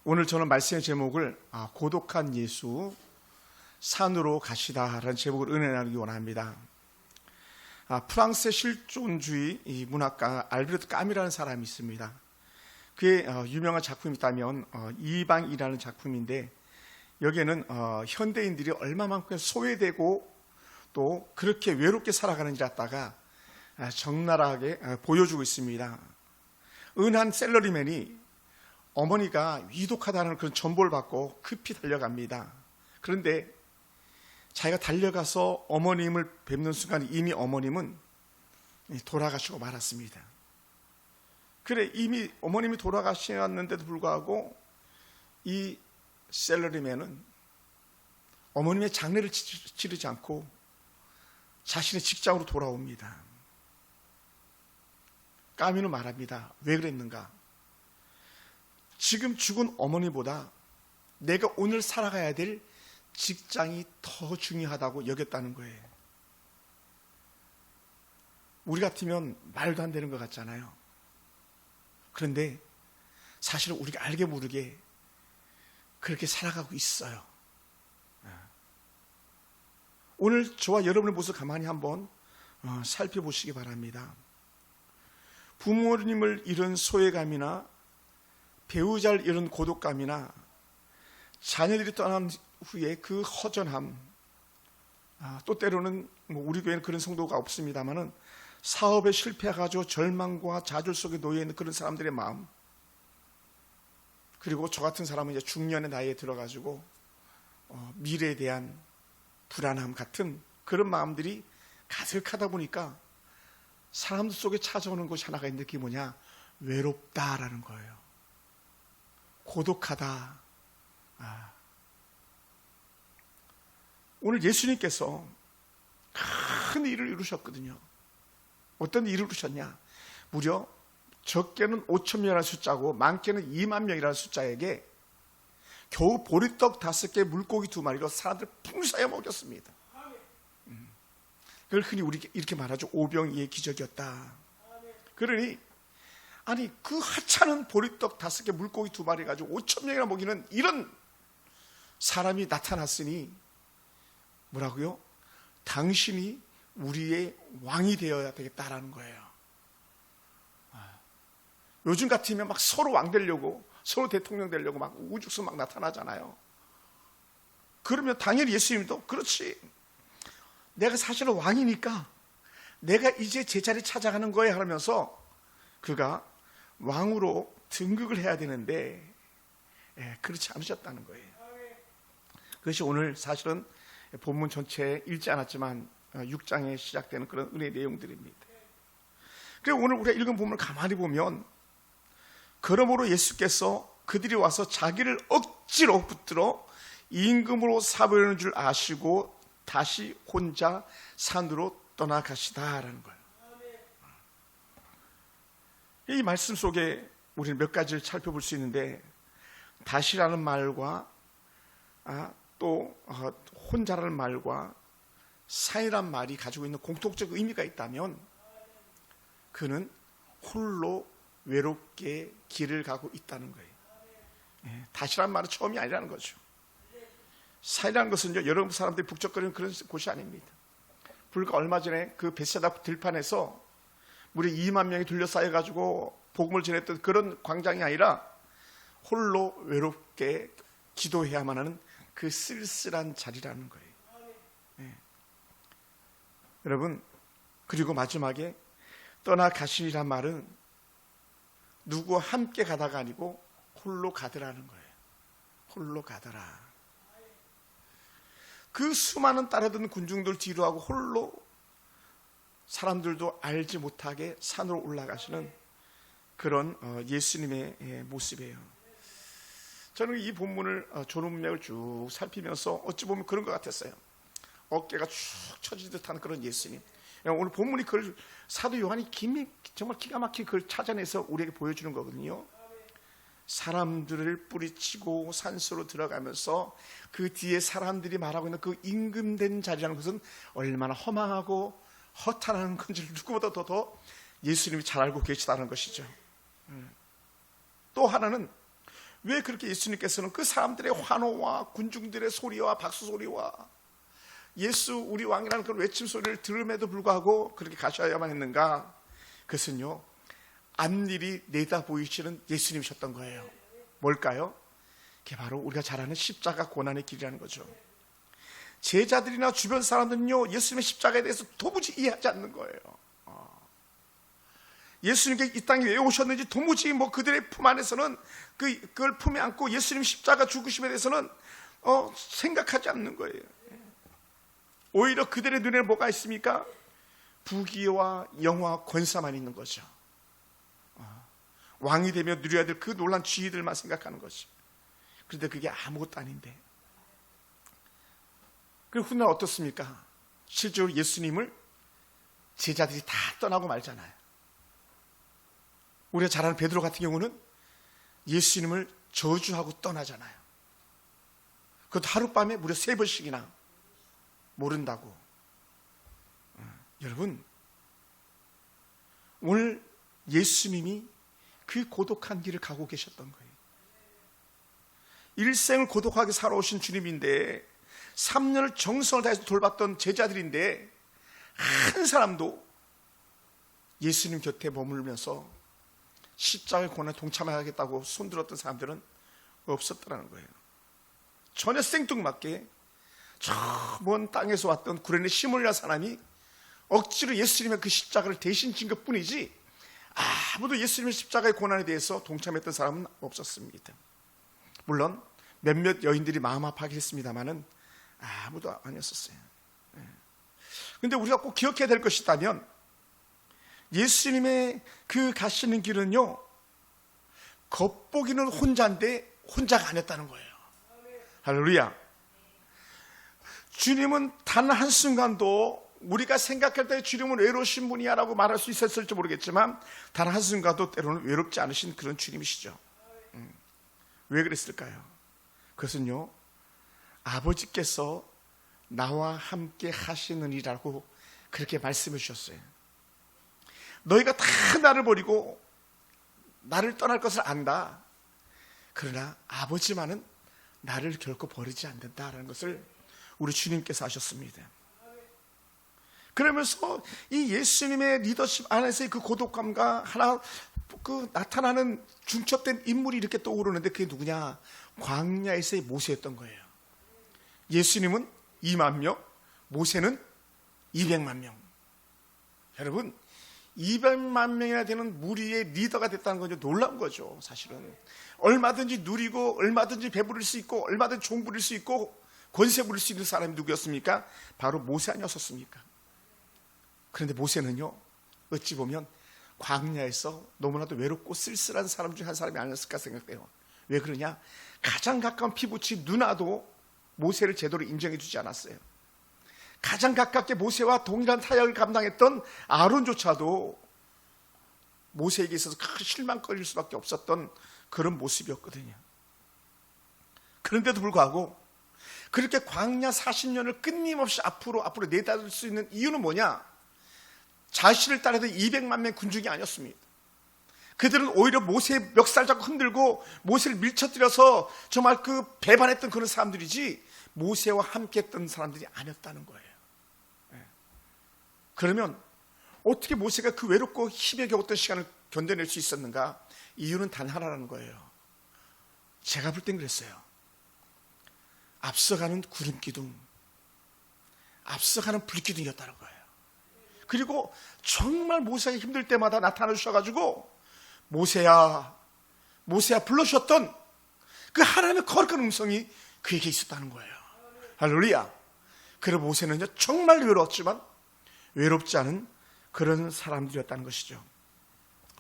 오늘 저는 말씀의 제목을 고독한 예수 산으로 가시다라는 제목을 은혜 나누기 원합니다. 프랑스의 실존주의 문학가 알베르트 까뮈라는 사람이 있습니다. 그의 유명한 작품이 있다면 이방이라는 작품인데, 여기에는 현대인들이 얼마만큼 소외되고 또 그렇게 외롭게 살아가는지 갖다가 적나라하게 보여주고 있습니다. 은한 셀러리맨이 어머니가 위독하다는 그런 전보를 받고 급히 달려갑니다. 그런데 자기가 달려가서 어머님을 뵙는 순간 이미 어머님은 돌아가시고 말았습니다. 그래, 이미 어머님이 돌아가셨는데도 불구하고 이 셀러리맨은 어머님의 장례를 치르지 않고 자신의 직장으로 돌아옵니다. 까뮈는 말합니다. 왜 그랬는가? 지금 죽은 어머니보다 내가 오늘 살아가야 될 직장이 더 중요하다고 여겼다는 거예요. 우리 같으면 말도 안 되는 것 같잖아요. 그런데 사실은 우리가 알게 모르게 그렇게 살아가고 있어요. 오늘 저와 여러분의 모습 가만히 한번 살펴보시기 바랍니다. 부모님을 잃은 소외감이나 배우자를 잃은 고독감이나 자녀들이 떠난 후에 그 허전함, 또 때로는 우리 교회는 그런 성도가 없습니다만은 사업에 실패해가지고 절망과 좌절 속에 놓여있는 그런 사람들의 마음, 그리고 저 같은 사람은 이제 중년의 나이에 들어가지고 미래에 대한 불안함 같은 그런 마음들이 가득하다 보니까 사람들 속에 찾아오는 것이 하나가 있는데, 그게 뭐냐? 외롭다라는 거예요. 고독하다. 오늘 예수님께서 큰 일을 이루셨거든요. 어떤 일을 이루셨냐? 무려 적게는 5,000명이라는 숫자고 많게는 2만 명이라는 숫자에게 겨우 보리떡 5개, 물고기 2마리로 사람들 풍성하게 먹였습니다. 그걸 흔히 우리 이렇게 말하죠. 오병이의 기적이었다. 그러니 그 하찮은 보리떡 5개, 물고기 2마리 가지고 5,000명이나 먹이는 이런 사람이 나타났으니 뭐라고요? 당신이 우리의 왕이 되어야 되겠다라는 거예요. 요즘 같으면 막 서로 왕 되려고, 서로 대통령 되려고 막 우죽순 막 나타나잖아요. 그러면 당연히 예수님도 그렇지, 내가 사실은 왕이니까 내가 이제 제 자리 찾아가는 거야 하면서 그가 왕으로 등극을 해야 되는데 그렇지 않으셨다는 거예요. 그것이 오늘 사실은 본문 전체에 읽지 않았지만 6장에 시작되는 그런 은혜의 내용들입니다. 그리고 오늘 우리가 읽은 본문을 가만히 보면, 그러므로 예수께서 그들이 와서 자기를 억지로 붙들어 임금으로 사보려는 줄 아시고 다시 혼자 산으로 떠나가시다라는 거예요. 이 말씀 속에 우리는 몇 가지를 살펴볼 수 있는데, 다시라는 말과 또 혼자라는 말과 산이란 말이 가지고 있는 공통적 의미가 있다면, 그는 홀로 외롭게 길을 가고 있다는 거예요. 다시라는 말은 처음이 아니라는 거죠. 산이라는 것은 여러 사람들이 북적거리는 그런 곳이 아닙니다. 불과 얼마 전에 그 벳세다 들판에서 무려 2만 명이 둘러싸여가지고 복음을 전했던 그런 광장이 아니라 홀로 외롭게 기도해야만 하는 그 쓸쓸한 자리라는 거예요. 여러분, 그리고 마지막에 떠나가시리란 말은 누구와 함께 가다가 아니고 홀로 가더라는 거예요. 홀로 가더라. 그 수많은 따라드는 군중들 뒤로하고 홀로 사람들도 알지 못하게 산으로 올라가시는 그런 예수님의 모습이에요. 저는 이 본문을 존문맥을 쭉 살피면서 어찌 보면 그런 것 같았어요. 어깨가 축 처진 듯한 그런 예수님. 오늘 본문이 그걸 사도 요한이 정말 기가 막히게 그걸 찾아내서 우리에게 보여주는 거거든요. 사람들을 뿌리치고 산소로 들어가면서 그 뒤에 사람들이 말하고 있는 그 임금된 자리라는 것은 얼마나 허망하고 허탄한 건지를 누구보다 더 예수님이 잘 알고 계시다는 것이죠. 또 하나는 왜 그렇게 예수님께서는 그 사람들의 환호와 군중들의 소리와 박수 소리와 예수 우리 왕이라는 그런 외침 소리를 들음에도 불구하고 그렇게 가셔야만 했는가? 그것은요, 앞일이 내다 보이시는 예수님이셨던 거예요. 뭘까요? 그게 바로 우리가 잘 아는 십자가 고난의 길이라는 거죠. 제자들이나 주변 사람들은요, 예수님의 십자가에 대해서 도무지 이해하지 않는 거예요. 예수님께 이 땅에 왜 오셨는지 도무지 그들의 품 안에서는 그걸 품에 안고 예수님 십자가 죽으심에 대해서는 생각하지 않는 거예요. 오히려 그들의 눈에 뭐가 있습니까? 부귀와 영화와 권사만 있는 거죠. 왕이 되며 누려야 될 그 놀란 지위들만 생각하는 거죠. 그런데 그게 아무것도 아닌데. 그리고 훗날 어떻습니까? 실제로 예수님을 제자들이 다 떠나고 말잖아요. 우리가 잘 아는 베드로 같은 경우는 예수님을 저주하고 떠나잖아요. 그것도 하룻밤에 무려 3번씩이나 모른다고. 여러분, 오늘 예수님이 그 고독한 길을 가고 계셨던 거예요. 일생을 고독하게 살아오신 주님인데 3년을 정성을 다해서 돌봤던 제자들인데 한 사람도 예수님 곁에 머물면서 십자가의 고난에 동참하겠다고 손들었던 사람들은 없었더라는 거예요. 전혀 생뚱맞게 저 먼 땅에서 왔던 구레네 시몬이라는 사람이 억지로 예수님의 그 십자가를 대신 진 것뿐이지 아무도 예수님의 십자가의 고난에 대해서 동참했던 사람은 없었습니다. 물론 몇몇 여인들이 마음 아파하긴 했습니다마는 아무도 아니었었어요. 그런데 우리가 꼭 기억해야 될 것이 있다면 예수님의 그 가시는 길은요, 겉보기는 혼자인데 혼자가 아니었다는 거예요. 할렐루야. 주님은 단 한순간도 우리가 생각할 때 주님은 외로우신 분이야 라고 말할 수 있었을지 모르겠지만 단 한순간도 때로는 외롭지 않으신 그런 주님이시죠. 왜 그랬을까요? 그것은요, 아버지께서 나와 함께 하시느니라고 그렇게 말씀해 주셨어요. 너희가 다 나를 버리고 나를 떠날 것을 안다. 그러나 아버지만은 나를 결코 버리지 않는다라는 것을 우리 주님께서 하셨습니다. 그러면서 이 예수님의 리더십 안에서의 그 고독감과 하나 나타나는 중첩된 인물이 이렇게 떠오르는데 그게 누구냐? 광야에서의 모세였던 거예요. 예수님은 2만 명, 모세는 200만 명. 여러분, 200만 명이나 되는 무리의 리더가 됐다는 건 놀라운 거죠. 사실은 얼마든지 누리고 얼마든지 배부를 수 있고 얼마든지 종 부릴 수 있고 권세 부릴 수 있는 사람이 누구였습니까? 바로 모세 아니었습니까? 그런데 모세는요, 어찌 보면 광야에서 너무나도 외롭고 쓸쓸한 사람 중 한 사람이 아니었을까 생각해요. 왜 그러냐? 가장 가까운 피부치 누나도 모세를 제대로 인정해 주지 않았어요. 가장 가깝게 모세와 동일한 사역을 감당했던 아론조차도 모세에게 있어서 큰 실망거릴 수밖에 없었던 그런 모습이었거든요. 그런데도 불구하고 그렇게 광야 40년을 끊임없이 앞으로 내다볼 수 있는 이유는 뭐냐? 자신을 따르던 200만 명 군중이 아니었습니다. 그들은 오히려 모세의 멱살 잡고 흔들고 모세를 밀쳐뜨려서 정말 그 배반했던 그런 사람들이지 모세와 함께했던 사람들이 아니었다는 거예요. 그러면 어떻게 모세가 그 외롭고 힘에 겨웠던 시간을 견뎌낼 수 있었는가? 이유는 단 하나라는 거예요. 제가 볼 땐 그랬어요. 앞서가는 구름기둥, 앞서가는 불기둥이었다는 거예요. 그리고 정말 모세가 힘들 때마다 나타나 주셔가지고 모세야 불러주셨던 그 하나님의 거룩한 음성이 그에게 있었다는 거예요. 할렐루야. 그래서 모세는요, 정말 외로웠지만 외롭지 않은 그런 사람들이었다는 것이죠.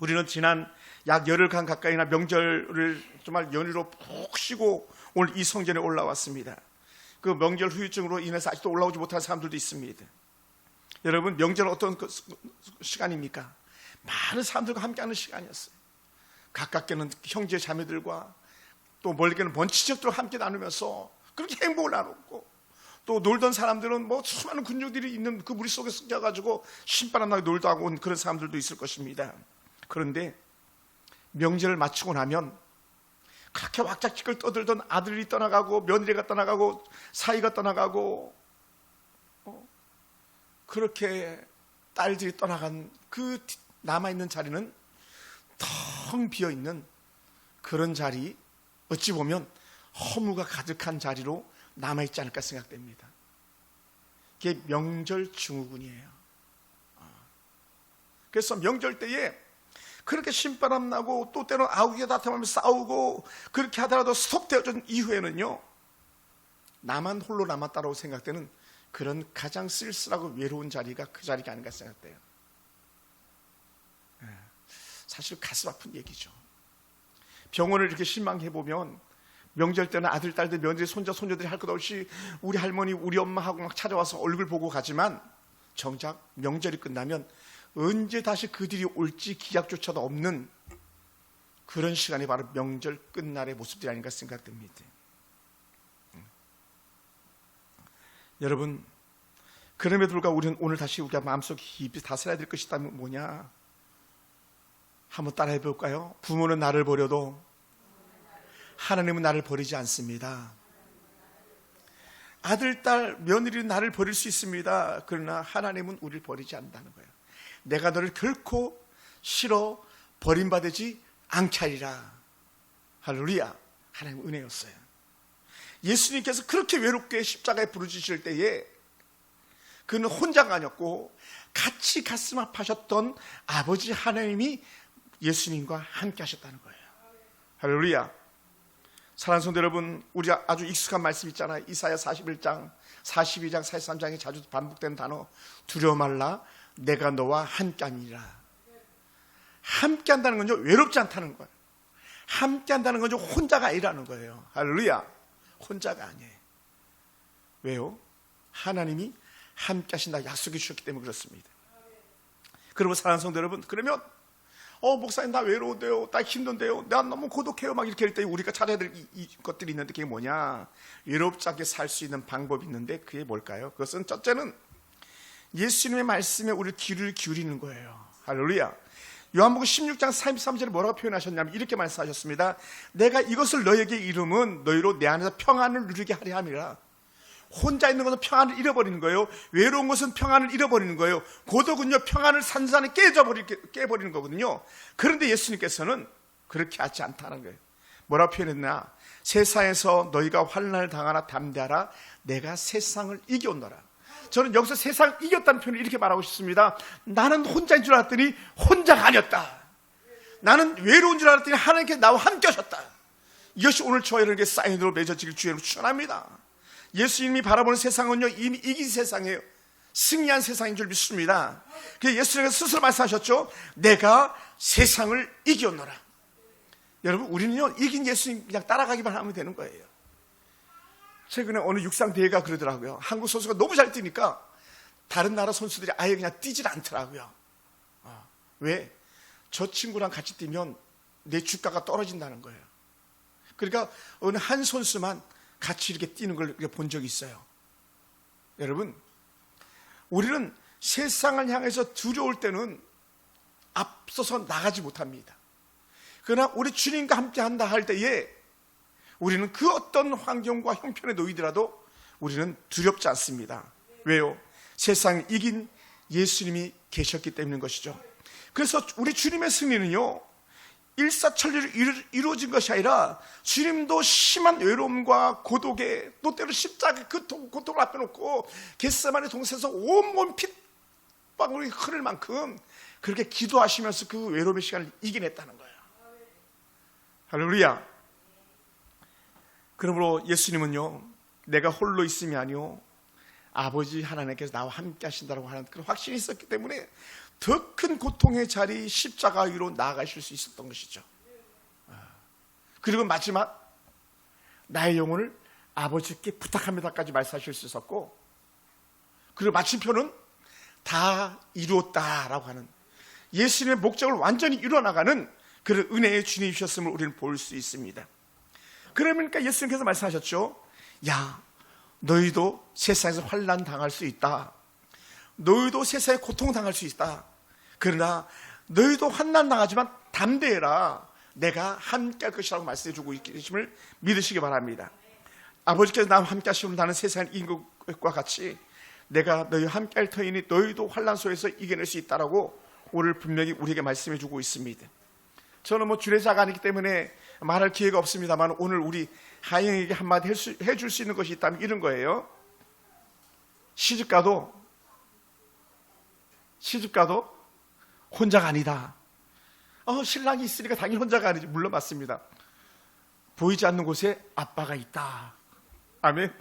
우리는 지난 약 열흘간 가까이나 명절을 정말 연휴로 푹 쉬고 오늘 이 성전에 올라왔습니다. 그 명절 후유증으로 인해서 아직도 올라오지 못한 사람들도 있습니다. 여러분, 명절은 어떤 시간입니까? 많은 사람들과 함께하는 시간이었어요. 가깝게는 형제 자매들과 또 멀게는 먼 친척들과 함께 나누면서 그렇게 행복을 나눴고, 또 놀던 사람들은 수많은 군중들이 있는 그 무리 속에 섞여가지고 신바람나게 놀다 하고 온 그런 사람들도 있을 것입니다. 그런데 명절을 마치고 나면 그렇게 왁자지껄 떠들던 아들이 떠나가고 며느리가 떠나가고 사위가 떠나가고 그렇게 딸들이 떠나간 그 남아있는 자리는 텅 비어있는 그런 자리, 어찌 보면 허무가 가득한 자리로 남아있지 않을까 생각됩니다. 이게 명절 증후군이에요. 그래서 명절 때에 그렇게 신바람 나고 또 때로는 아우기가 다툼하며 싸우고 그렇게 하더라도 스톱되어진 이후에는요, 나만 홀로 남았다고 생각되는 그런 가장 쓸쓸하고 외로운 자리가 그 자리가 아닌가 생각돼요. 사실 가슴 아픈 얘기죠. 병원을 이렇게 신망해보면 명절 때는 아들, 딸들, 며느리, 손자, 손녀들이 할 것 없이 우리 할머니, 우리 엄마하고 막 찾아와서 얼굴 보고 가지만 정작 명절이 끝나면 언제 다시 그들이 올지 기약조차도 없는 그런 시간이 바로 명절 끝날의 모습들이 아닌가 생각됩니다. 여러분, 그럼에도 불구하고 우리는 오늘 다시 우리가 마음속에 깊이 다스려야 될 것이 있다면 뭐냐? 한번 따라해 볼까요? 부모는 나를 버려도 하나님은 나를 버리지 않습니다. 아들, 딸, 며느리는 나를 버릴 수 있습니다. 그러나 하나님은 우리를 버리지 않는다는 거예요. 내가 너를 결코 싫어 버림받지 않게하리라. 할렐루야. 하나님의 은혜였어요. 예수님께서 그렇게 외롭게 십자가에 부르짖으실 때에 그는 혼자가 아니었고 같이 가슴 아파하셨던 아버지 하나님이 예수님과 함께 하셨다는 거예요. 할렐루야. 사랑하는 성도 여러분, 우리가 아주 익숙한 말씀 있잖아요. 이사야 41장, 42장, 43장에 자주 반복되는 단어, 두려워 말라 내가 너와 함께하니라. 함께한다는 건요, 외롭지 않다는 거예요. 함께한다는 건요, 혼자가 아니라는 거예요. 할렐루야. 혼자가 아니에요. 왜요? 하나님이 함께하신다 약속해 주셨기 때문에 그렇습니다. 그러면 사랑하는 성도 여러분, 그러면 목사님 나 외로운데요, 나 힘든데요, 나 너무 고독해요 막 이렇게 할 때 우리가 찾아야 될 이 것들이 있는데 그게 뭐냐? 외롭지 않게 살 수 있는 방법이 있는데 그게 뭘까요? 그것은 첫째는 예수님의 말씀에 우리 귀를 기울이는 거예요. 할렐루야. 요한복음 16장 33절에 뭐라고 표현하셨냐면 이렇게 말씀하셨습니다. 내가 이것을 너에게 이름은 너희로 내 안에서 평안을 누리게 하려 함이라. 혼자 있는 것은 평안을 잃어버리는 거예요. 외로운 것은 평안을 잃어버리는 거예요. 고독은요, 평안을 산산에 깨버리는 거거든요. 그런데 예수님께서는 그렇게 하지 않다는 거예요. 뭐라고 표현했나? 세상에서 너희가 환난을 당하나 담대하라. 내가 세상을 이겨온노라. 저는 여기서 세상을 이겼다는 표현을 이렇게 말하고 싶습니다. 나는 혼자인 줄 알았더니 혼자가 아니었다. 나는 외로운 줄 알았더니 하나님께 나와 함께 하셨다. 이것이 오늘 저와 여러분에게 사인으로 맺어지길 주의로 추천합니다. 예수님이 바라보는 세상은요, 이미 이긴 세상이에요. 승리한 세상인 줄 믿습니다. 그래서 예수님께서 스스로 말씀하셨죠. 내가 세상을 이겼노라. 여러분, 우리는요, 이긴 예수님 그냥 따라가기만 하면 되는 거예요. 최근에 어느 육상 대회가 그러더라고요. 한국 선수가 너무 잘 뛰니까 다른 나라 선수들이 아예 그냥 뛰질 않더라고요. 왜? 저 친구랑 같이 뛰면 내 주가가 떨어진다는 거예요. 그러니까 어느 한 선수만 같이 이렇게 뛰는 걸 본 적이 있어요. 여러분, 우리는 세상을 향해서 두려울 때는 앞서서 나가지 못합니다. 그러나 우리 주님과 함께 한다 할 때에 우리는 그 어떤 환경과 형편에 놓이더라도 우리는 두렵지 않습니다. 왜요? 세상을 이긴 예수님이 계셨기 때문인 것이죠. 그래서 우리 주님의 승리는요, 일사천리로 이루어진 것이 아니라 주님도 심한 외로움과 고독에 또 때로 십자가의 고통을 앞에 놓고 겟세마네 동산에서 온몸 핏방울이 흐를 만큼 그렇게 기도하시면서 그 외로움의 시간을 이겨냈다는 거예요. 할렐루야. 그러므로 예수님은요, 내가 홀로 있음이 아니요 아버지 하나님께서 나와 함께 하신다고 하는 그런 확신이 있었기 때문에 더 큰 고통의 자리 십자가 위로 나아가실 수 있었던 것이죠. 그리고 마지막 나의 영혼을 아버지께 부탁합니다까지 말씀하실 수 있었고, 그리고 마침표는 다 이루었다라고 하는 예수님의 목적을 완전히 이뤄나가는 그런 은혜의 주님이셨음을 우리는 볼 수 있습니다. 그러니까 예수님께서 말씀하셨죠. 야, 너희도 세상에서 환난 당할 수 있다. 너희도 세상에 고통 당할 수 있다. 그러나 너희도 환난 당하지만 담대해라. 내가 함께 할 것이라고 말씀해 주고 계심을 믿으시기 바랍니다. 아버지께서 나와 함께 하시면 나는 세상을 이긴 것과 같이 내가 너희와 함께 할 터이니 너희도 환난 속에서 이겨낼 수 있다라고 오늘 분명히 우리에게 말씀해 주고 있습니다. 저는 주례자가 아니기 때문에 말할 기회가 없습니다만 오늘 우리 하영에게 한마디 해줄 수 있는 것이 있다면 이런 거예요. 시집가도 혼자가 아니다. 신랑이 있으니까 당연히 혼자가 아니지. 물론 맞습니다. 보이지 않는 곳에 아빠가 있다. 아멘.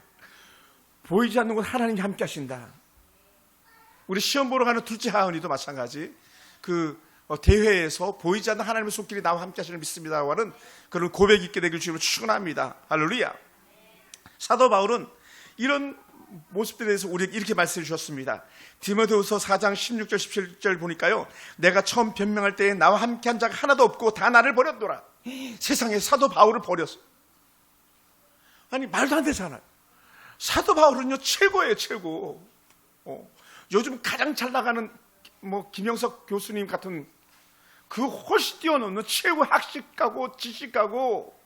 보이지 않는 곳 하나님이 함께 하신다. 우리 시험 보러 가는 둘째 하은이도 마찬가지. 대회에서 보이지 않는 하나님의 손길이 나와 함께 하시는 믿습니다고 하는 그런 고백이 있게 되길 주님으로 축원합니다. 할렐루야. 사도 바울은 이런 모습들에 대해서 우리에게 이렇게 말씀해 주셨습니다. 디모데후서 4장 16절 17절 보니까요, 내가 처음 변명할 때에 나와 함께한 자가 하나도 없고 다 나를 버렸노라. 세상에 사도 바울을 버렸어. 아니 말도 안 되잖아요. 사도 바울은요 최고예요, 최고. 요즘 가장 잘 나가는 김영석 교수님 같은 그 훨씬 뛰어넘는 최고 학식가고 지식가고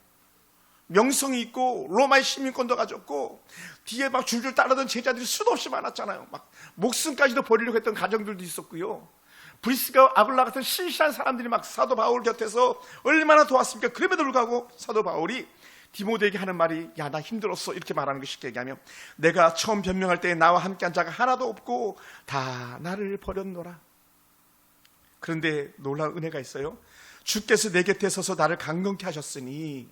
명성이 있고 로마의 시민권도 가졌고 뒤에 막 줄줄 따르던 제자들이 수도 없이 많았잖아요. 막 목숨까지도 버리려고 했던 가정들도 있었고요. 브리스가 아굴라 같은 신실한 사람들이 막 사도 바울 곁에서 얼마나 도왔습니까? 그럼에도 불구하고 사도 바울이 디모데에게 하는 말이 야, 나 힘들었어 이렇게 말하는 게 쉽게 얘기하면 내가 처음 변명할 때 나와 함께한 자가 하나도 없고 다 나를 버렸노라. 그런데 놀라운 은혜가 있어요. 주께서 내 곁에 서서 나를 강건케 하셨으니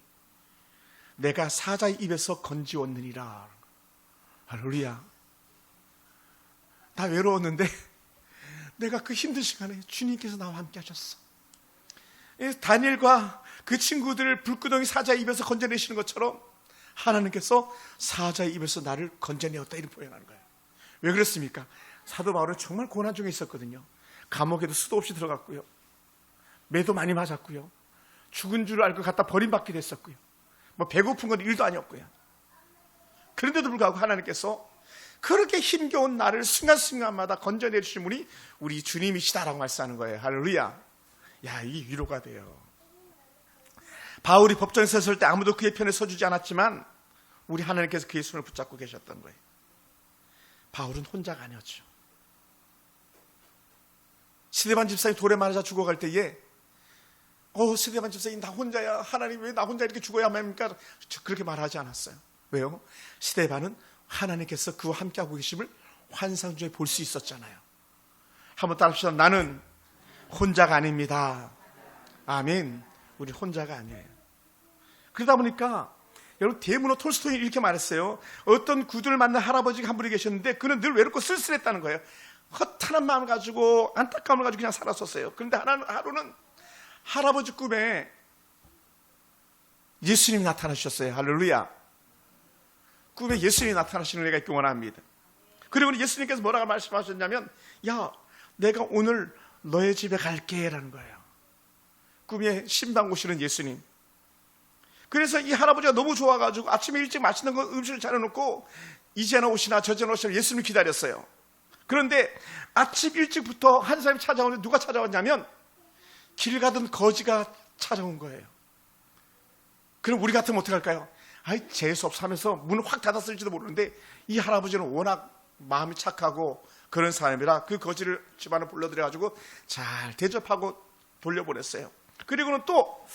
내가 사자의 입에서 건지웠느니라. 할렐루야. 나 외로웠는데 내가 그 힘든 시간에 주님께서 나와 함께 하셨어. 다니엘과 그 친구들을 불구덩이 사자의 입에서 건져내시는 것처럼 하나님께서 사자의 입에서 나를 건져내었다 이렇게 표현하는 거예요. 왜 그렇습니까? 사도 바울은 정말 고난 중에 있었거든요. 감옥에도 수도 없이 들어갔고요. 매도 많이 맞았고요. 죽은 줄 알고 갖다 버림받기도 했었고요. 배고픈 건 일도 아니었고요. 그런데도 불구하고 하나님께서 그렇게 힘겨운 나를 순간순간마다 건져내주신 분이 우리 주님이시다라고 말씀하는 거예요. 할렐루야. 야, 이게 위로가 돼요. 바울이 법정에 섰을 때 아무도 그의 편에 서주지 않았지만 우리 하나님께서 그의 손을 붙잡고 계셨던 거예요. 바울은 혼자가 아니었죠. 스데반 집사님 돌에 맞아 죽어갈 때에 스데반 집사님 나 혼자야. 하나님 왜 나 혼자 이렇게 죽어야 합니까? 그렇게 말하지 않았어요. 왜요? 스데반은 하나님께서 그와 함께하고 계심을 환상 중에 볼 수 있었잖아요. 한번 따라합시다. 나는 혼자가 아닙니다. 아멘. 우리 혼자가 아니에요. 그러다 보니까 여러분 데무노 톨스토이는 이렇게 말했어요. 어떤 구두를 만난 할아버지가 한 분이 계셨는데 그는 늘 외롭고 쓸쓸했다는 거예요. 허탄한 마음을 가지고 안타까움을 가지고 그냥 살았었어요. 그런데 하루는 할아버지 꿈에 예수님이 나타나셨어요. 할렐루야. 꿈에 예수님이 나타나시는 은혜가 있기 원합니다. 그리고 예수님께서 뭐라고 말씀하셨냐면 야, 내가 오늘 너의 집에 갈게 라는 거예요. 꿈에 신방 오시는 예수님. 그래서 이 할아버지가 너무 좋아가지고 아침에 일찍 맛있는 음식을 차려놓고 이제나 오시나 저제나 오시나 예수님을 기다렸어요. 그런데 아침 일찍부터 한 사람이 찾아오는데 누가 찾아왔냐면 길 가던 거지가 찾아온 거예요. 그럼 우리 같으면 어떻게 할까요? 아이 재수없어 하면서 문을 확 닫았을지도 모르는데 이 할아버지는 워낙 마음이 착하고 그런 사람이라 그 거지를 집안에 불러들여가지고 잘 대접하고 돌려보냈어요. 그리고는 또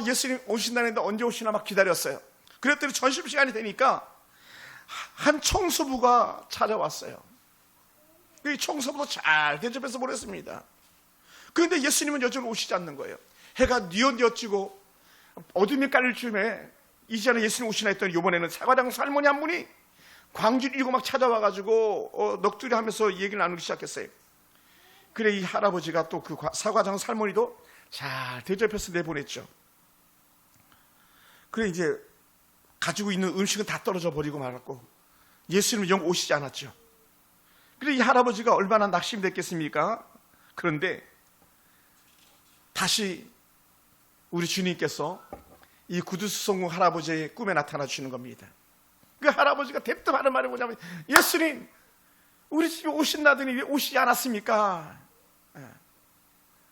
예수님 오신다는데 언제 오시나 막 기다렸어요. 그랬더니 점심시간이 되니까 한 청소부가 찾아왔어요. 이 청소부도 잘 대접해서 보냈습니다. 그런데 예수님은 여전히 오시지 않는 거예요. 해가 뉘어뉘어지고 어둠이 깔릴 즈음에 이제는 예수님 오시나 했더니 이번에는 사과장 살모니 한 분이 광주를 이고 막 찾아와가지고 넋두리 하면서 얘기를 나누기 시작했어요. 그래 이 할아버지가 또 그 사과장 살모니도 잘 대접해서 내보냈죠. 그래 이제 가지고 있는 음식은 다 떨어져 버리고 말았고 예수님은 영 오시지 않았죠. 그래 이 할아버지가 얼마나 낙심됐겠습니까? 그런데 다시 우리 주님께서 이 구두수송궁 할아버지의 꿈에 나타나 주시는 겁니다. 그 할아버지가 대뜸 하는 말이 뭐냐면 예수님 우리 집에 오신다더니 왜 오시지 않았습니까?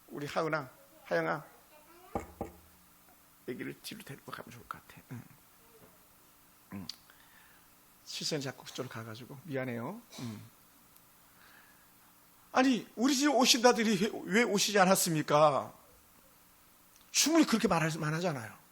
우리 하영아 얘기를 뒤로 데리고 가면 좋을 것 같아. 시선이 자꾸 그쪽으로 가가지고 미안해요. 아니 우리 집 오신다들이 왜 오시지 않았습니까? 충분히 그렇게 말하잖아요.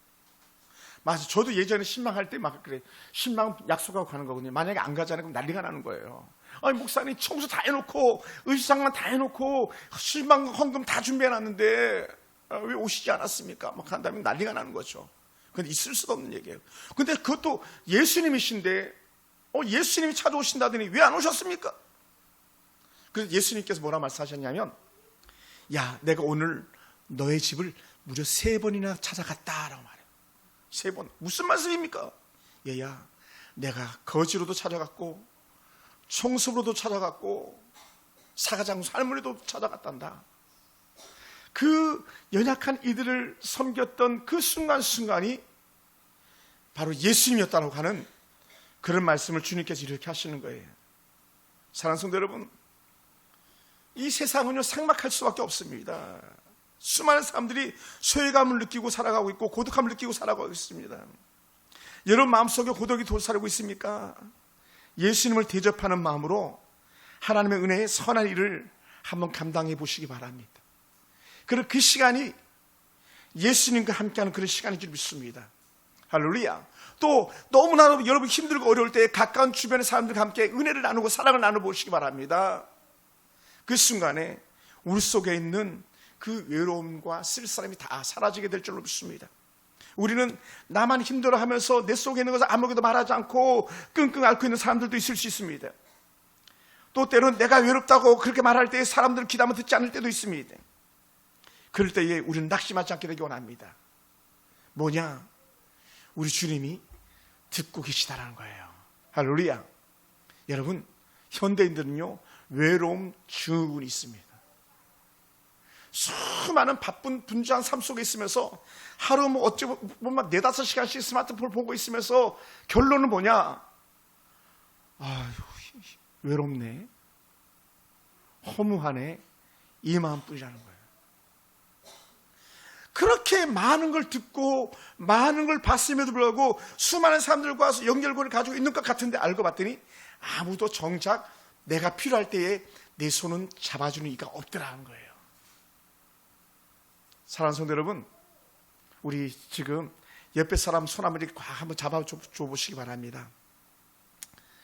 맞아. 저도 예전에 신방할 때 막 그래. 신방 약속하고 가는 거거든요. 만약에 안 가잖아요. 그럼 난리가 나는 거예요. 아니 목사님 청소 다 해놓고 의상만 다 해놓고 신방 헌금 다 준비해놨는데 왜 오시지 않았습니까? 막 한다면 난리가 나는 거죠. 그건 있을 수도 없는 얘기예요. 근데 그것도 예수님이신데 예수님이 찾아오신다더니 왜 안 오셨습니까? 그래서 예수님께서 뭐라 말씀하셨냐면, 야, 내가 오늘 너의 집을 무려 3번이나 찾아갔다라고 말해요. 3번. 무슨 말씀입니까? 얘야, 내가 거지로도 찾아갔고 총습으로도 찾아갔고 사가장수 할머니도 찾아갔단다. 그 연약한 이들을 섬겼던 그 순간순간이 바로 예수님이었다고 하는 그런 말씀을 주님께서 이렇게 하시는 거예요. 사랑하는 성도 여러분, 이 세상은요 삭막할 수밖에 없습니다. 수많은 사람들이 소외감을 느끼고 살아가고 있고 고독함을 느끼고 살아가고 있습니다. 여러분 마음속에 고독이 도사리고 있습니까? 예수님을 대접하는 마음으로 하나님의 은혜의 선한 일을 한번 감당해 보시기 바랍니다. 그리고 그 시간이 예수님과 함께하는 그런 시간인 줄 믿습니다. 할렐루야. 또 너무나도 여러분 힘들고 어려울 때 가까운 주변의 사람들과 함께 은혜를 나누고 사랑을 나눠보시기 바랍니다. 그 순간에 우리 속에 있는 그 외로움과 쓸쓸함이 다 사라지게 될 줄로 믿습니다. 우리는 나만 힘들어하면서 내 속에 있는 것을 아무것도 말하지 않고 끙끙 앓고 있는 사람들도 있을 수 있습니다. 또 때로는 내가 외롭다고 그렇게 말할 때 사람들 귀담아 듣지 않을 때도 있습니다. 그럴 때에 우리는 낙심하지 않게 되기 원합니다. 뭐냐? 우리 주님이 듣고 계시다라는 거예요. 할렐루야. 여러분, 현대인들은요 외로움 증후군이 있습니다. 수많은 바쁜 분주한 삶 속에 있으면서 하루 어찌 보면 4-5시간씩 스마트폰을 보고 있으면서 결론은 뭐냐? 아유, 외롭네, 허무하네, 이 마음뿐이라는 거예요. 그렇게 많은 걸 듣고 많은 걸 봤음에도 불구하고 수많은 사람들과 연결고리를 가지고 있는 것 같은데 알고 봤더니 아무도 정작 내가 필요할 때에 내 손은 잡아주는 이가 없더라는 거예요. 사랑하는 성도 여러분, 우리 지금 옆에 사람 손 한번 잡아줘 보시기 바랍니다.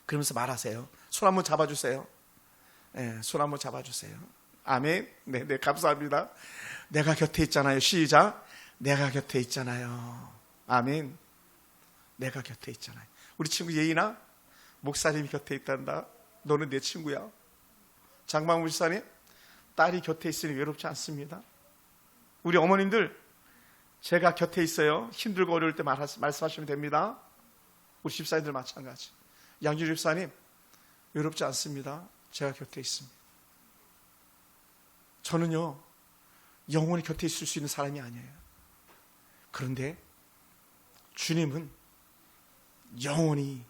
그러면서 말하세요. 손 한번 잡아주세요. 네, 손 한번 잡아주세요. 아멘. 네, 감사합니다. 내가 곁에 있잖아요. 시작. 내가 곁에 있잖아요. 아멘. 내가 곁에 있잖아요. 우리 친구 예인아, 목사님이 곁에 있단다. 너는 내 친구야. 장방무 목사님, 딸이 곁에 있으니 외롭지 않습니다. 우리 어머님들, 제가 곁에 있어요. 힘들고 어려울 때 말씀하시면 됩니다. 우리 집사님들 마찬가지. 양주 집사님, 외롭지 않습니다. 제가 곁에 있습니다. 저는요 영원히 곁에 있을 수 있는 사람이 아니에요. 그런데 주님은 영원히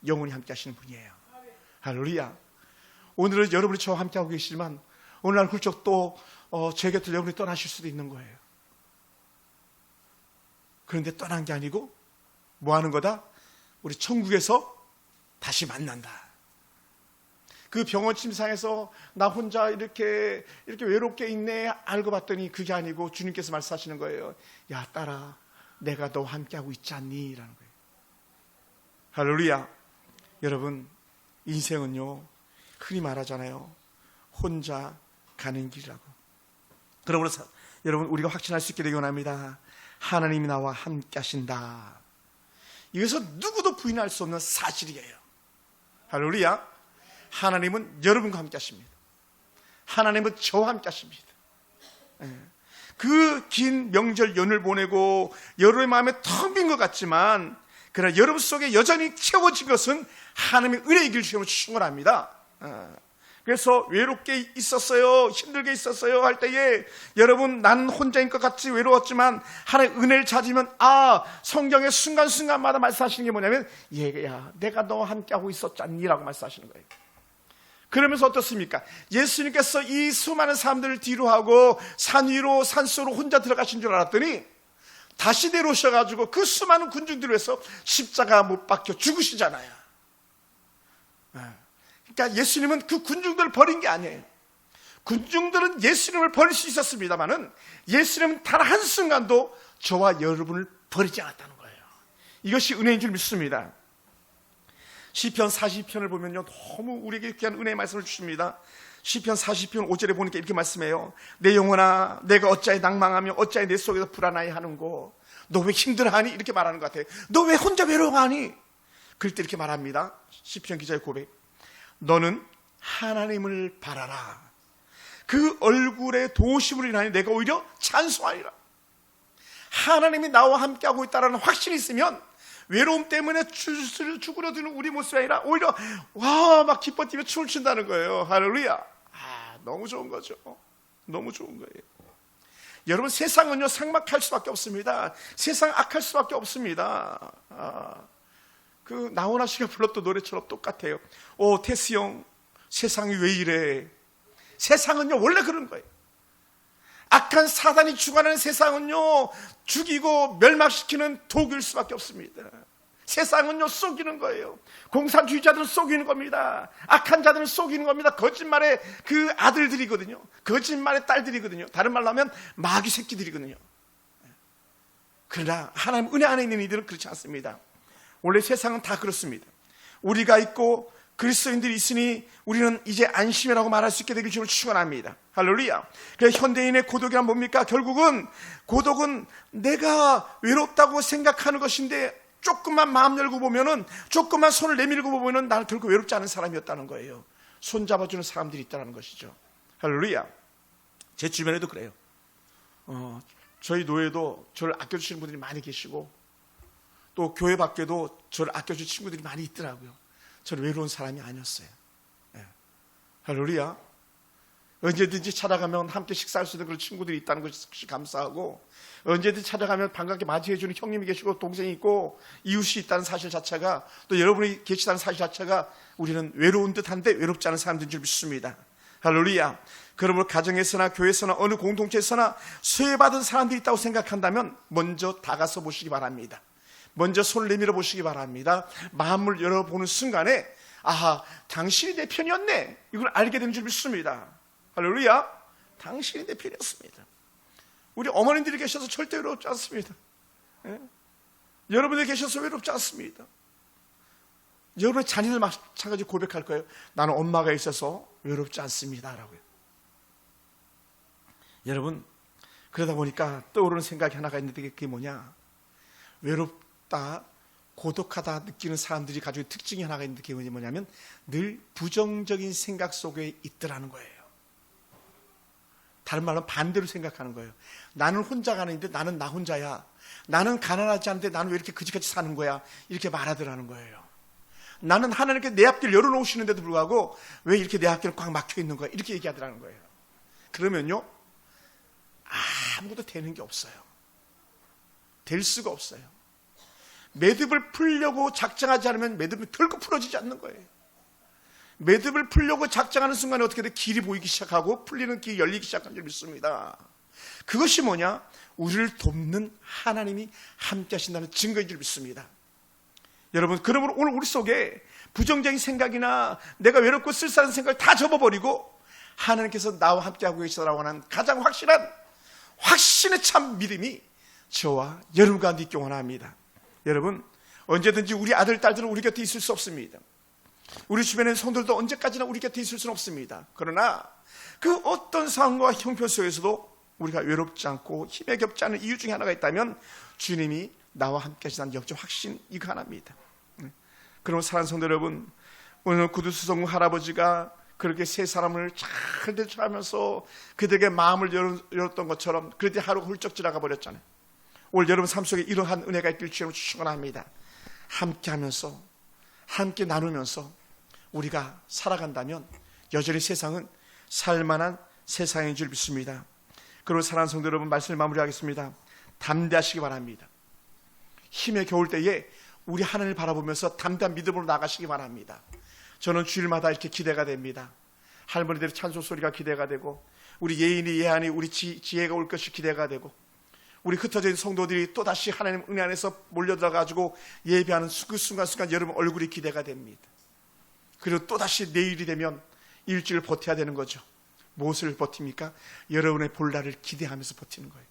함께 하시는 분이에요. 할렐루야. 오늘은 여러분이 저와 함께 하고 계시지만 오늘날 훌쩍 또 제 곁을 여러분이 떠나실 수도 있는 거예요. 그런데 떠난 게 아니고 뭐 하는 거다? 우리 천국에서 다시 만난다. 그 병원 침상에서 나 혼자 이렇게 외롭게 있네 알고 봤더니 그게 아니고 주님께서 말씀하시는 거예요. 야, 딸아, 내가 너와 함께하고 있지 않니? 라는 거예요. 할렐루야. 여러분, 인생은요 흔히 말하잖아요, 혼자 가는 길이라고. 그러므로 여러분, 우리가 확신할 수 있게 되기 원합니다. 하나님이 나와 함께 하신다. 이것은 누구도 부인할 수 없는 사실이에요. 할렐루야. 하나님은 여러분과 함께 하십니다. 하나님은 저와 함께 하십니다. 그 긴 명절 연을 보내고 여러분의 마음에 텅 빈 것 같지만 그러나 여러분 속에 여전히 채워진 것은 하나님의 은혜의 길을 충분합니다. 그래서 외롭게 있었어요, 힘들게 있었어요 할 때에 여러분, 나는 혼자인 것 같이 외로웠지만 하나님의 은혜를 찾으면 성경의 순간순간마다 말씀하시는 게 뭐냐면, 얘야, 내가 너와 함께하고 있었잖니 라고 말씀하시는 거예요. 그러면서 어떻습니까? 예수님께서 이 수많은 사람들을 뒤로 하고 산 위로 산속으로 혼자 들어가신 줄 알았더니 다시 내려오셔가지고 그 수많은 군중들을 위해서 십자가 못 박혀 죽으시잖아요. 그러니까 예수님은 그 군중들을 버린 게 아니에요. 군중들은 예수님을 버릴 수 있었습니다만은 예수님은 단 한순간도 저와 여러분을 버리지 않았다는 거예요. 이것이 은혜인 줄 믿습니다. 시편 40편을 보면요, 너무 우리에게 귀한 은혜의 말씀을 주십니다. 시편 40편 5절에 보니까 이렇게 말씀해요. 내 영혼아, 내가 어찌하여 낭망하며 어찌하여 내 속에서 불안하여 하는고. 너 왜 힘들어하니? 이렇게 말하는 것 같아요. 너 왜 혼자 외로워하니? 그럴 때 이렇게 말합니다. 시편 기자의 고백. 너는 하나님을 바라라. 그 얼굴의 도우심으로 인하여 내가 오히려 찬송하리라. 하나님이 나와 함께하고 있다는 확신이 있으면 외로움 때문에 죽으려드는 우리 모습이 아니라 오히려 막 기뻐 뛰며 춤을 춘다는 거예요. 할렐루야. 너무 좋은 거죠. 너무 좋은 거예요. 여러분, 세상은요 삭막할 수밖에 없습니다. 세상 악할 수밖에 없습니다. 그 나훈아 씨가 불렀던 노래처럼 똑같아요. 테스 형, 세상이 왜 이래? 세상은요 원래 그런 거예요. 악한 사단이 주관하는 세상은요 죽이고 멸망시키는 도구일 수밖에 없습니다. 세상은요 속이는 거예요. 공산주의자들은 속이는 겁니다. 악한 자들은 속이는 겁니다. 거짓말의 그 아들들이거든요. 거짓말의 딸들이거든요. 다른 말로 하면 마귀 새끼들이거든요. 그러나 하나님 은혜 안에 있는 이들은 그렇지 않습니다. 원래 세상은 다 그렇습니다. 우리가 있고 그리스도인들이 있으니 우리는 이제 안심이라고 말할 수 있게 되길 주를 축원합니다. 할렐루야. 그래서 현대인의 고독이란 뭡니까? 결국은 고독은 내가 외롭다고 생각하는 것인데 조금만 마음 열고 보면은, 조금만 손을 내밀고 보면은 나는 결코 외롭지 않은 사람이었다는 거예요. 손 잡아주는 사람들이 있다는 것이죠. 할렐루야. 제 주변에도 그래요. 저희 노예도 저를 아껴주시는 분들이 많이 계시고, 또 교회 밖에도 저를 아껴주는 친구들이 많이 있더라고요. 저는 외로운 사람이 아니었어요. 할렐루야. 언제든지 찾아가면 함께 식사할 수 있는 그런 친구들이 있다는 것이 감사하고, 언제든지 찾아가면 반갑게 맞이해주는 형님이 계시고 동생이 있고 이웃이 있다는 사실 자체가, 또 여러분이 계시다는 사실 자체가 우리는 외로운 듯한데 외롭지 않은 사람들인 줄 믿습니다. 할렐루야. 그러므로 가정에서나 교회에서나 어느 공동체에서나 소외받은 사람들이 있다고 생각한다면 먼저 다가서 보시기 바랍니다. 먼저 손을 내밀어 보시기 바랍니다. 마음을 열어보는 순간에 당신이 내 편이었네, 이걸 알게 되는 줄 믿습니다. 할렐루야. 당신이 내 편이었습니다. 우리 어머님들이 계셔서 절대 외롭지 않습니다. 여러분들이 계셔서 외롭지 않습니다. 여러분의 자녀들 마찬가지로 고백할 거예요. 나는 엄마가 있어서 외롭지 않습니다 라고요. 여러분, 그러다 보니까 떠오르는 생각이 하나가 있는데 그게 뭐냐, 외롭다, 고독하다 느끼는 사람들이 가지고 있는 특징이 하나가 있는데 그게 뭐냐면 늘 부정적인 생각 속에 있더라는 거예요. 다른 말로 반대로 생각하는 거예요. 나는 혼자가 아닌데 나는 나 혼자야. 나는 가난하지 않은데 나는 왜 이렇게 그지같이 사는 거야, 이렇게 말하더라는 거예요. 나는 하나님께 내 앞길 열어놓으시는데도 불구하고 왜 이렇게 내 앞길은 꽉 막혀 있는 거야, 이렇게 얘기하더라는 거예요. 그러면요 아무것도 되는 게 없어요. 될 수가 없어요. 매듭을 풀려고 작정하지 않으면 매듭이 결코 풀어지지 않는 거예요. 매듭을 풀려고 작정하는 순간에 어떻게 돼? 길이 보이기 시작하고 풀리는 길이 열리기 시작한 줄 믿습니다. 그것이 뭐냐? 우리를 돕는 하나님이 함께 하신다는 증거인 줄 믿습니다. 여러분, 그러므로 오늘 우리 속에 부정적인 생각이나 내가 외롭고 쓸쓸한 생각을 다 접어버리고 하나님께서 나와 함께하고 계시다라고 하는 가장 확신의 참 믿음이 저와 여러분 가운데 있기 원합니다. 여러분, 언제든지 우리 아들, 딸들은 우리 곁에 있을 수 없습니다. 우리 주변의 성도들도 언제까지나 우리 곁에 있을 수는 없습니다. 그러나 그 어떤 상황과 형편 속에서도 우리가 외롭지 않고 힘에 겹지 않은 이유 중에 하나가 있다면 주님이 나와 함께 하시다는 역적 확신, 이거 하나입니다. 그럼 사랑하는 성도 여러분, 오늘 구두수성구 할아버지가 그렇게 세 사람을 잘 대처하면서 그들에게 마음을 열었던 것처럼 그런데 하루가 훌쩍 지나가 버렸잖아요. 오늘 여러분 삶 속에 이러한 은혜가 있길 주님으로 축원합니다. 함께 하면서, 함께 나누면서 우리가 살아간다면 여전히 세상은 살만한 세상인 줄 믿습니다. 그리고 사랑하는 성도 여러분, 말씀을 마무리하겠습니다. 담대하시기 바랍니다. 힘에 겨울 때에 우리 하나님을 바라보면서 담대한 믿음으로 나가시기 바랍니다. 저는 주일마다 이렇게 기대가 됩니다. 할머니들의 찬송 소리가 기대가 되고, 우리 예인이 예한이 우리 지혜가 올 것이 기대가 되고, 우리 흩어져 있는 성도들이 또다시 하나님 은혜 안에서 몰려들어가지고 예배하는 그 순간순간 여러분 얼굴이 기대가 됩니다. 그리고 또다시 내일이 되면 일주일 버텨야 되는 거죠. 무엇을 버팁니까? 여러분의 볼날을 기대하면서 버티는 거예요.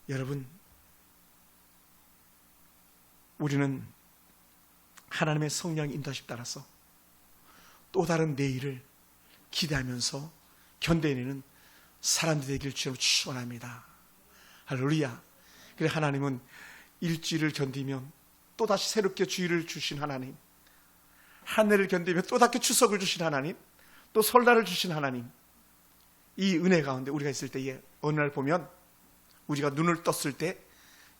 여러분, 우리는 하나님의 성령 인도하심 따라서 또 다른 내일을 기대하면서 견뎌내는 사람들이 되길 주로 축원합니다. 할렐루야. 그래, 하나님은 일주일을 견디면 또다시 새롭게 주일을 주신 하나님, 한 해를 견디면 또다시 추석을 주신 하나님, 또 설날을 주신 하나님, 이 은혜 가운데 우리가 있을 때에 어느 날 보면 우리가 눈을 떴을 때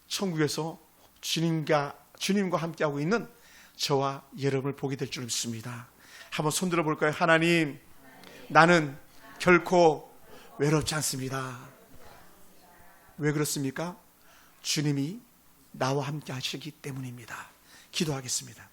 천국에서 주님과 함께하고 있는 저와 여러분을 보게 될 줄 믿습니다. 한번 손들어 볼까요? 하나님, 나는 결코 외롭지 않습니다. 왜 그렇습니까? 주님이 나와 함께 하시기 때문입니다. 기도하겠습니다.